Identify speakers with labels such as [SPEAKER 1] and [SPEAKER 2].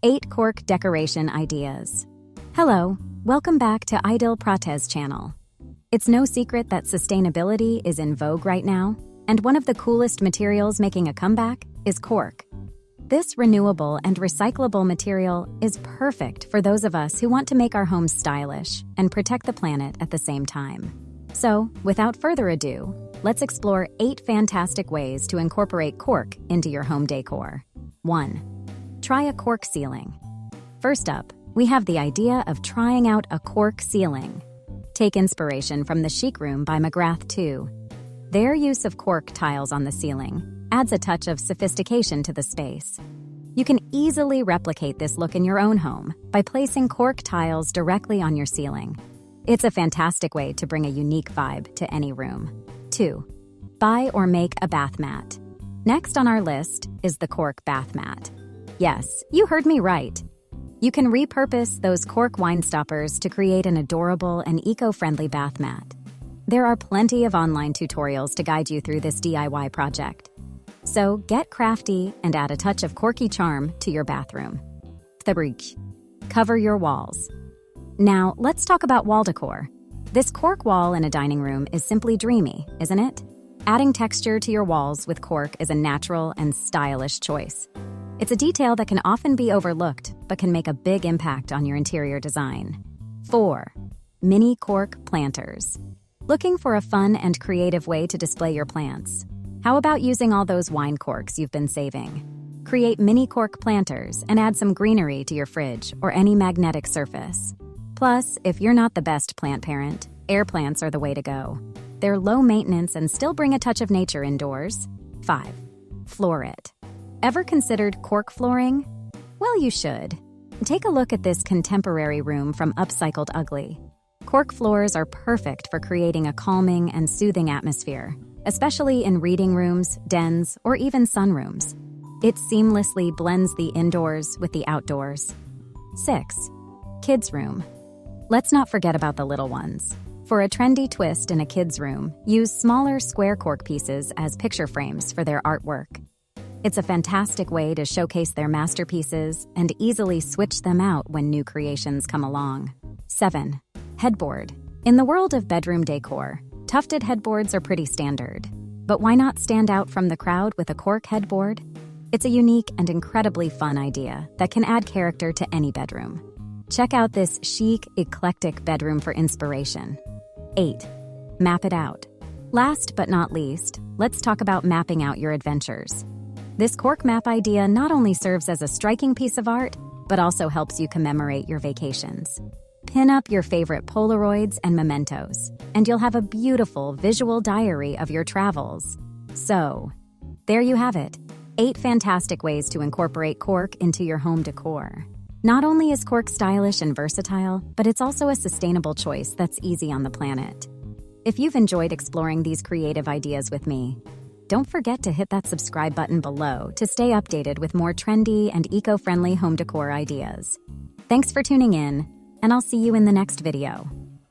[SPEAKER 1] 8 Cork Decoration Ideas. Hello, welcome back to Aidhil Pratez channel. It's no secret that sustainability is in vogue right now, and one of the coolest materials making a comeback is cork. This renewable and recyclable material is perfect for those of us who want to make our homes stylish and protect the planet at the same time. So, without further ado, let's explore 8 fantastic ways to incorporate cork into your home decor. 1. Try a cork ceiling. First up, we have the idea of trying out a cork ceiling. Take inspiration from the Chic room by Mcgrath II. Their use of cork tiles on the ceiling adds a touch of sophistication to the space. You can easily replicate this look in your own home by placing cork tiles directly on your ceiling. It's a fantastic way to bring a unique vibe to any room. 2. Buy or make a bath mat. Next on our list is the cork bath mat. Yes, you heard me right. You can repurpose those cork wine stoppers to create an adorable and eco-friendly bath mat. There are plenty of online tutorials to guide you through this DIY project. So get crafty and add a touch of corky charm to your bathroom. 3. Cover your walls. Now, let's talk about wall decor. This cork wall in a dining room is simply dreamy, isn't it? Adding texture to your walls with cork is a natural and stylish choice. It's a detail that can often be overlooked, but can make a big impact on your interior design. 4. Mini cork planters. Looking for a fun and creative way to display your plants? How about using all those wine corks you've been saving? Create mini cork planters and add some greenery to your fridge or any magnetic surface. Plus, if you're not the best plant parent, air plants are the way to go. They're low maintenance and still bring a touch of nature indoors. 5. Floor it. Ever considered cork flooring? Well, you should. Take a look at this contemporary room from Upcycled Ugly. Cork floors are perfect for creating a calming and soothing atmosphere, especially in reading rooms, dens, or even sunrooms. It seamlessly blends the indoors with the outdoors. 6. Kids' room. Let's not forget about the little ones. For a trendy twist in a kid's room, use smaller square cork pieces as picture frames for their artwork. It's a fantastic way to showcase their masterpieces and easily switch them out when new creations come along. 7. Headboard. In the world of bedroom decor, tufted headboards are pretty standard. But why not stand out from the crowd with a cork headboard? It's a unique and incredibly fun idea that can add character to any bedroom. Check out this chic, eclectic bedroom for inspiration. 8. Map it out. Last but not least, let's talk about mapping out your adventures. This cork map idea not only serves as a striking piece of art, but also helps you commemorate your vacations. Pin up your favorite Polaroids and mementos, and you'll have a beautiful visual diary of your travels. So, there you have it. 8 fantastic ways to incorporate cork into your home decor. Not only is cork stylish and versatile, but it's also a sustainable choice that's easy on the planet. If you've enjoyed exploring these creative ideas with me, don't forget to hit that subscribe button below to stay updated with more trendy and eco-friendly home decor ideas. Thanks for tuning in, and I'll see you in the next video.